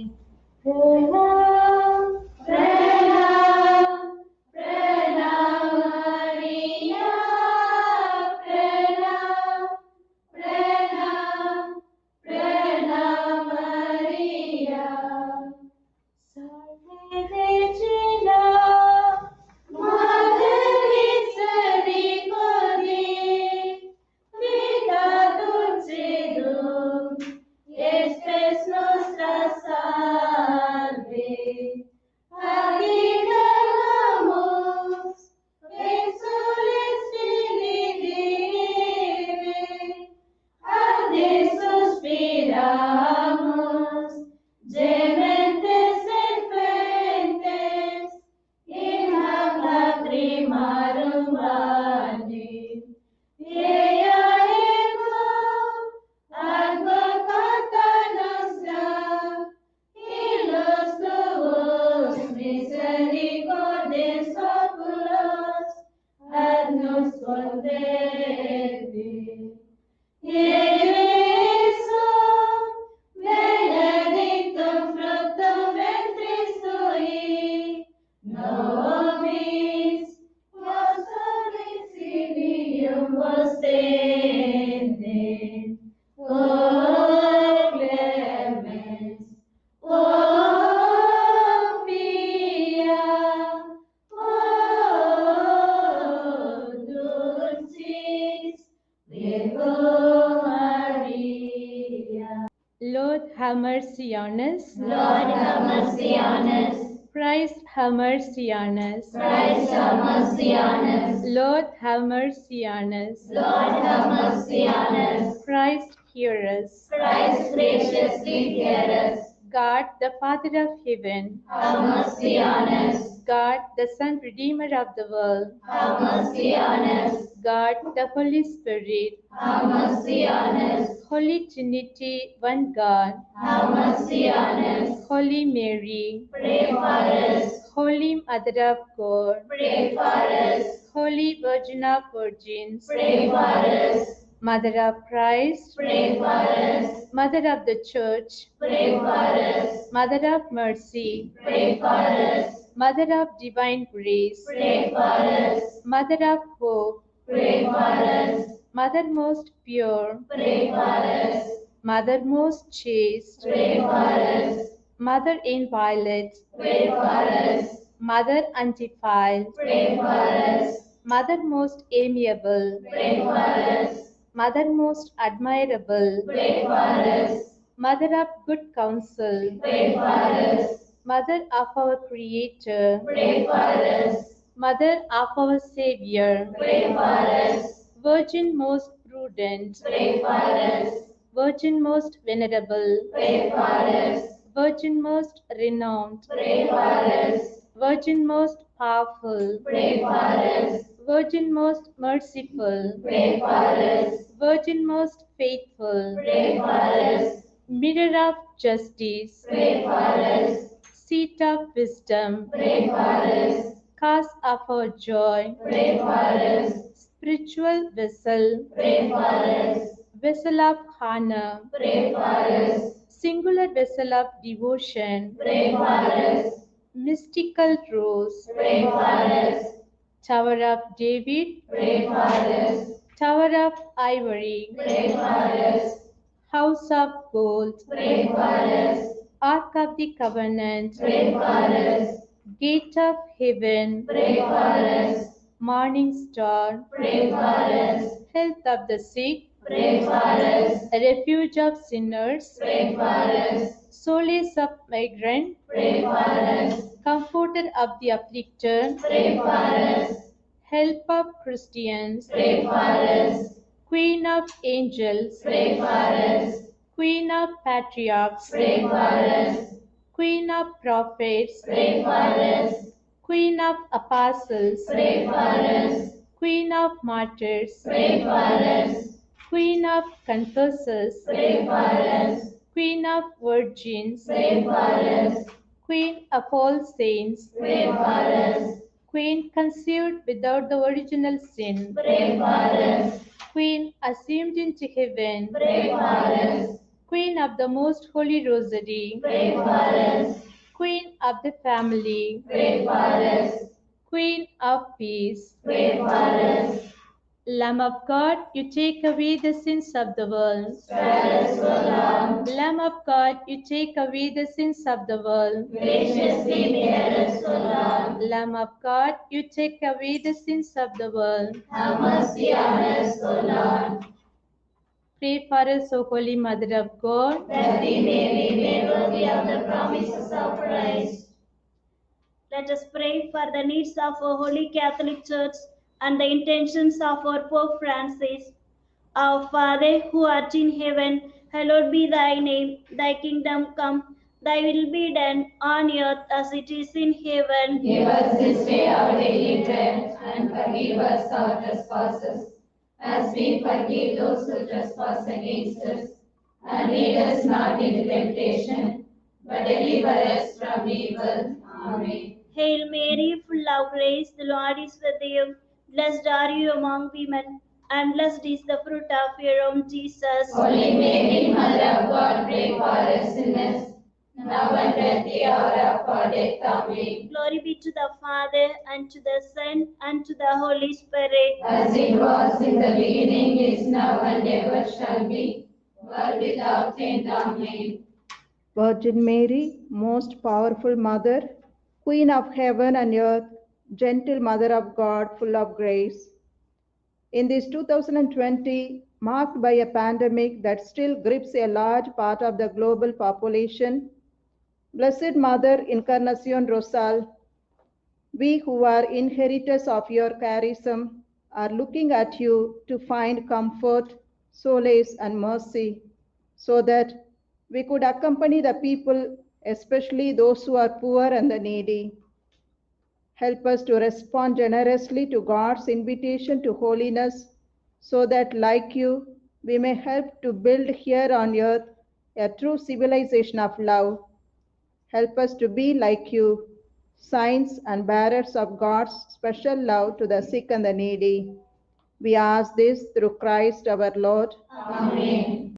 Lord, have mercy mercy on us. Lord, have mercy on us. Christ, have mercy on us. Christ, have mercy on us. Lord, have mercy on us. Lord, have mercy on us. Christ, hear us. Christ, graciously hear us. God, the Father of heaven, Have mercy on us. God, the Son, Redeemer of the world, Have mercy on us. God, the Holy Spirit, Have mercy on us. Holy Trinity, one God, Have mercy on us. Holy Mary, Pray for us. Holy Mother of God, Pray for us. Holy Virgin of Virgins, Pray for us. Mother of Christ, Pray for us. Mother of the Church, Pray for us. Mother of Mercy, Pray for us. Mother of Divine Grace, Pray for us. Mother of Hope, Pray for us. Mother most pure, Pray for us. Mother most chaste, Pray for us. Mother inviolate, Pray for us. Mother undefiled, Pray for us. Mother most amiable, Pray for us. Mother most admirable, Pray for us. Mother of good counsel, Pray for us. Mother of our Creator, Pray for us. Mother of our Savior, Pray for us. Virgin most prudent, Pray for us. Virgin most venerable, Pray for us. Virgin most renowned, Pray for us. Virgin most powerful, Pray for us. Virgin most merciful, Pray for us. Virgin most faithful, Pray for us. Mirror of justice, Pray for us. Seat of wisdom, Pray for us. Cause of our joy, Pray for us. Spiritual vessel, Pray for us. Vessel of honor, Pray for us. Singular vessel of devotion, Pray for us. Mystical rose, Pray for us. Tower of David, Pray for us. Tower of ivory, Pray for us. House of gold, Pray for us. Ark of the covenant, Pray for us. Gate of heaven, Pray for us. Morning star, Pray for us. Health of the sick, Pray for us. Refuge of sinners, Pray for us. Solace of migrant, Pray for us. Comforter of the afflicted, Pray for us. Help of Christians, Pray for us. Queen of angels, Pray for us. Queen of patriarchs, Pray for us. Queen of prophets, Pray for us. Queen of apostles, Pray for us. Queen of martyrs, Pray for us. Queen of confessors, Pray for us. Queen of virgins, Pray for us. Queen of all saints, Pray for us. Queen conceived without the original sin, Pray for us. Queen assumed into heaven, Pray for us. Queen of the most holy rosary, Pray for us. Queen of the family, Pray for us. Queen of peace. Pray for us. Lamb of God, you take away the sins of the world. Spare us, O Lord. Lamb of God, you take away the sins of the world. Graciously hear us, O Lord. Lamb of God, you take away the sins of the world. Have mercy on us, O Lord, Pray for us, O Holy Mother of God, that we may be made worthy of the promises of Christ. Let us pray for the needs of our Holy Catholic Church and the intentions of our Pope Francis. Our Father, who art in heaven, hallowed be thy name. Thy kingdom come, thy will be done on earth as it is in heaven. Give us this day our daily bread, and forgive us our trespasses, as we forgive those who trespass against us. And lead us not into temptation, but deliver us from evil. Amen. Hail Mary, full of grace, the Lord is with you. Blessed are you among women, and blessed is the fruit of your womb, Jesus. Holy Mary, Mother of God, pray for us sinners, now and at the hour of our death. Amen. Glory be to the Father, and to the Son, and to the Holy Spirit. As it was in the beginning, is now, and ever shall be, world without end. Amen. Virgin Mary, most powerful Mother, Queen of heaven and earth, gentle Mother of God, full of grace. In this 2020 marked by a pandemic that still grips a large part of the global population, Blessed Mother Encarnacion Rosal, we who are inheritors of your charism are looking at you to find comfort, solace, and mercy, so that we could accompany the people, especially those who are poor and the needy. Help us to respond generously to God's invitation to holiness, so that, like you, we may help to build here on earth a true civilization of love. Help us to be like you, signs and bearers of God's special love to the sick and the needy. We ask this through Christ our Lord. Amen.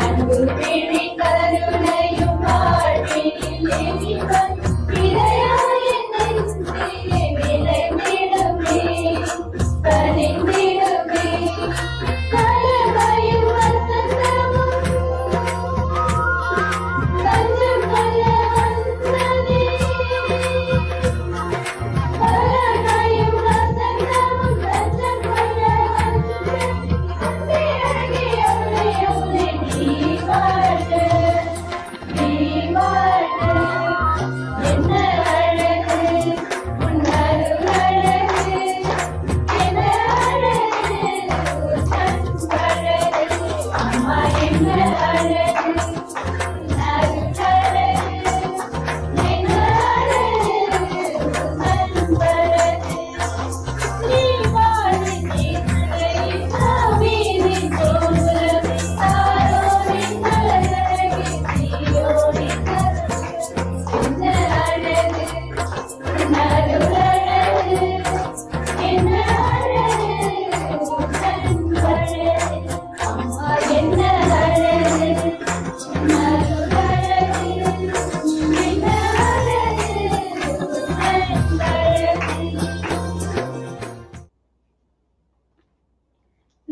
அன்பு பிழை கருணையும் வாழ்வினில் everyone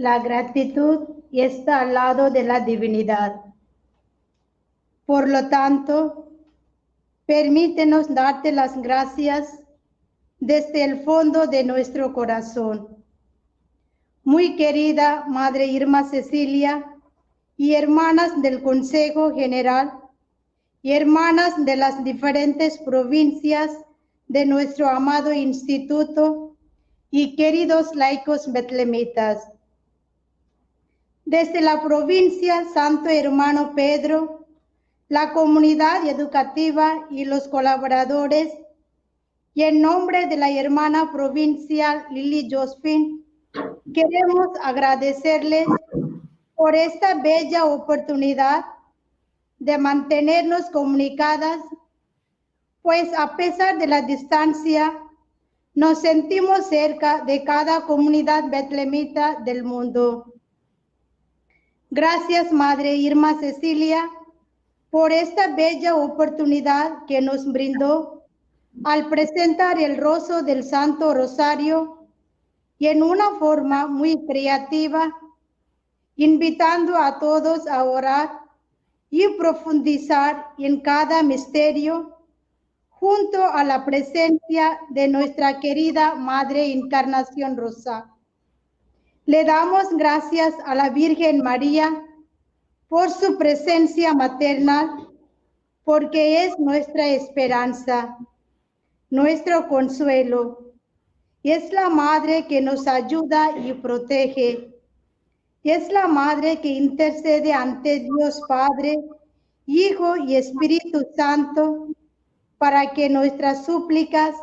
La gratitud está al lado de la divinidad. Por lo tanto, permítenos darte las gracias desde el fondo de nuestro corazón. Muy querida Madre Irma Cecilia y hermanas del Consejo General y hermanas de las diferentes provincias de nuestro amado instituto y queridos laicos betlemitas. Desde la provincia Santo Hermano Pedro, la comunidad educativa y los colaboradores, y en nombre de la hermana provincial Lily Josephine, queremos agradecerles por esta bella oportunidad de mantenernos comunicadas, pues a pesar de la distancia, nos sentimos cerca de cada comunidad betlemita del mundo. Gracias, Madre Irma Cecilia, por esta bella oportunidad que nos brindó al presentar el rostro del Santo Rosario y en una forma muy creativa, invitando a todos a orar y profundizar en cada misterio junto a la presencia de nuestra querida Madre Encarnación Rosa. Le damos gracias a la Virgen María por su presencia maternal, porque es nuestra esperanza, nuestro consuelo, y es la Madre que nos ayuda y protege. Es la Madre que intercede ante Dios Padre, Hijo y Espíritu Santo, para que nuestras súplicas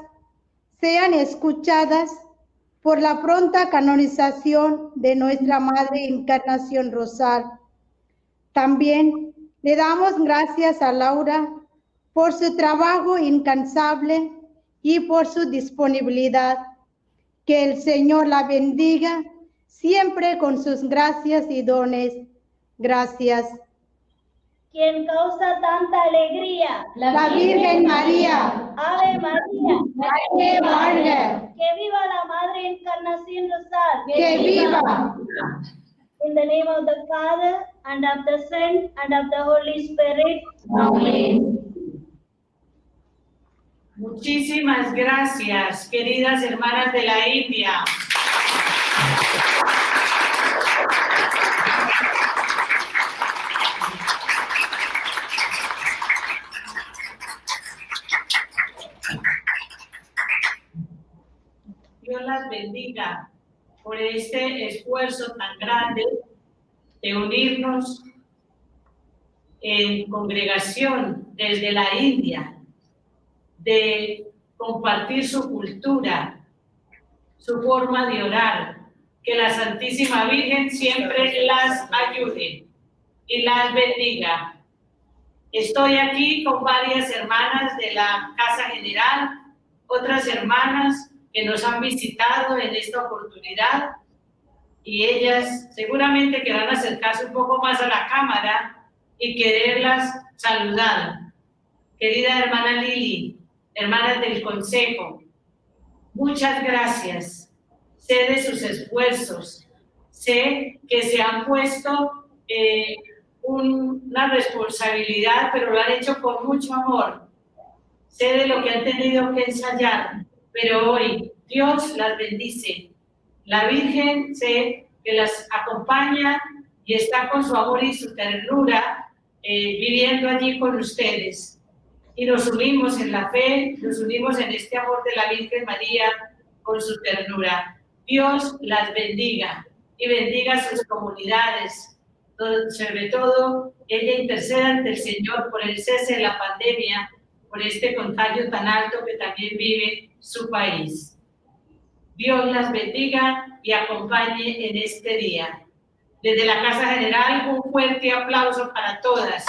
sean escuchadas por la pronta canonización de nuestra Madre Encarnación Rosal. También le damos gracias a Laura por su trabajo incansable y por su disponibilidad. Que el Señor la bendiga siempre con sus gracias y dones. Gracias. Quien causa tanta alegría, La Virgen María. Ave María, Que valga. que viva la Madre Encarnación Rosal. Que viva. In the name of the Father, and of the Son, and of the Holy Spirit. Amén. Muchísimas gracias, queridas hermanas de la India. Dios las bendiga por este esfuerzo tan grande de unirnos en congregación desde la India, de compartir su cultura, su forma de orar. Que la Santísima Virgen siempre las ayude y las bendiga. Estoy aquí con varias hermanas de la Casa General, otras hermanas que nos han visitado en esta oportunidad, y ellas seguramente querrán acercarse un poco más a la cámara y quererlas saludar. Querida hermana Lili, hermanas del Consejo, muchas gracias. Sé de sus esfuerzos, sé que se han puesto una responsabilidad, pero lo han hecho con mucho amor. Sé de lo que han tenido que ensayar, pero hoy Dios las bendice. La Virgen sé que las acompaña y está con su amor y su ternura viviendo allí con ustedes. Y nos unimos en la fe, nos unimos en este amor de la Virgen María con su ternura. Dios las bendiga y bendiga sus comunidades. Sobre todo, ella intercede ante el Señor por el cese de la pandemia, por este contagio tan alto que también vive su país. Dios las bendiga y acompañe en este día. Desde la Casa General, un fuerte aplauso para todas.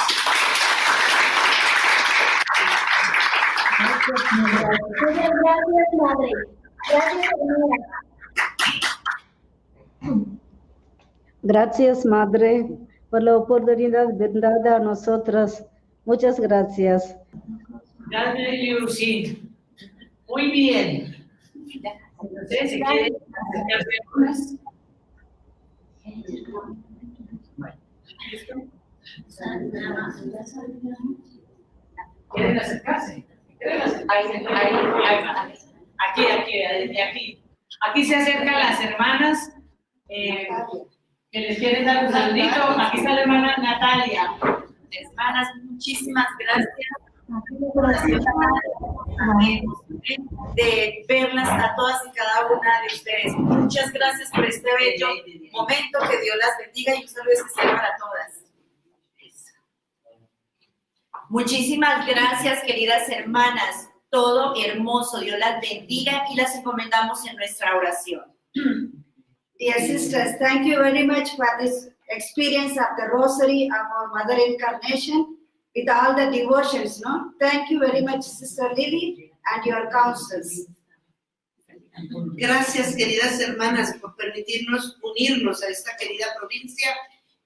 Muchas gracias, Madre. Gracias, señora. Gracias, Madre, por la oportunidad dada a nosotras. Muchas gracias. Gracias, Lucy. Muy bien. No sé si quieren acercarse más. ¿Quieren acercarse? Aquí. Aquí se acercan las hermanas que les quieren dar un saludito. Aquí está la hermana Natalia. Hermanas, muchísimas gracias de verlas a todas y cada una de ustedes. Muchas gracias por este bello momento. Que Dios las bendiga y un saludo especial para todas. Muchísimas gracias, queridas hermanas. Todo hermoso. Dios las bendiga y las encomendamos en nuestra oración. Dear sisters, thank you very much for this experience of the Rosary of our Mother Incarnation with all the devotions, no? Thank you very much, Sister Lily, and your counsels. Gracias, queridas hermanas, por permitirnos unirnos a esta querida provincia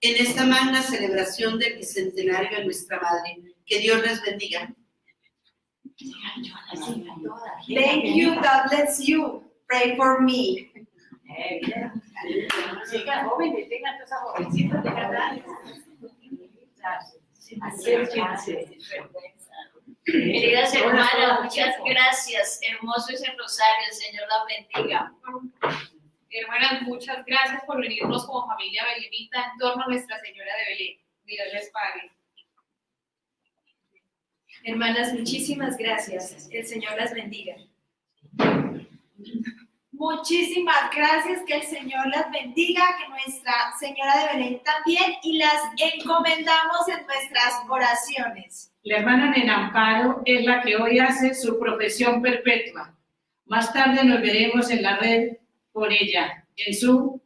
en esta magna celebración del bicentenario de nuestra Madre. Que Dios les bendiga. Thank you, God bless you. Pray for me. Sigan jóvenes, tengan todas esas jovencitas de verdad. Queridas hermanas, muchas gracias. Hermoso es el rosario, el Señor la bendiga. Hermanas, muchas gracias por venirnos como familia belenita en torno a Nuestra Señora de Belén. Dios les pague. Hermanas, muchísimas gracias. El Señor las bendiga. Muchísimas gracias, que el Señor las bendiga, que Nuestra Señora de Belén también, y las encomendamos en nuestras oraciones. La hermana Nena Amparo es la que hoy hace su profesión perpetua. Más tarde nos veremos en la red por ella, en su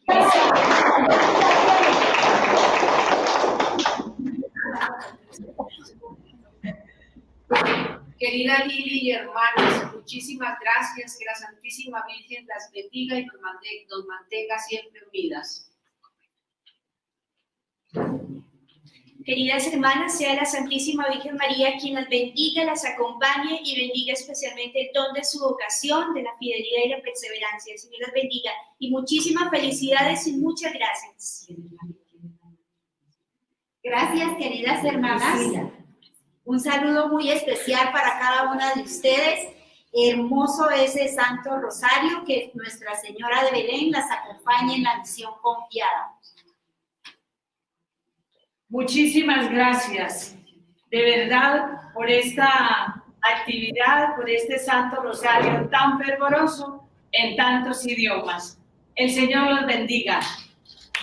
Querida Lili y hermanos, muchísimas gracias. Que la Santísima Virgen las bendiga y nos mantenga siempre unidas. Queridas hermanas, sea la Santísima Virgen María quien las bendiga, las acompañe y bendiga especialmente el don de su vocación, de la fidelidad y la perseverancia. El Señor las bendiga y muchísimas felicidades y muchas gracias. Gracias, queridas hermanas. Un saludo muy especial para cada una de ustedes. Hermoso ese Santo Rosario, que Nuestra Señora de Belén las acompañe en la misión confiada. Muchísimas gracias, de verdad, por esta actividad, por este Santo Rosario tan fervoroso en tantos idiomas. El Señor los bendiga.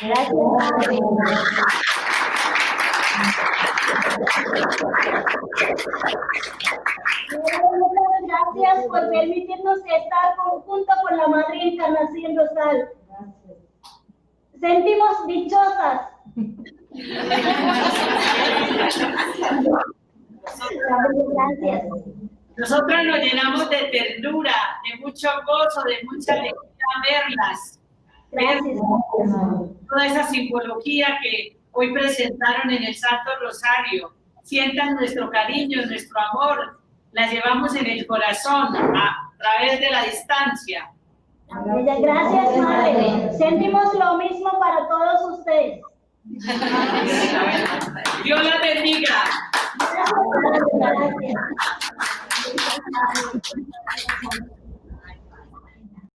Gracias. Muchas gracias por permitirnos estar junto con la Madre Encarnación Rosal. Sentimos dichosas. Gracias. Nosotros nos llenamos de ternura, de mucho gozo, de mucha alegría verlas. Gracias. Toda esa simbología que hoy presentaron en el Santo Rosario. Sientan nuestro cariño, nuestro amor. Las llevamos en el corazón a través de la distancia. Gracias, Madre. Sentimos lo mismo para todos ustedes. Dios la bendiga. Gracias.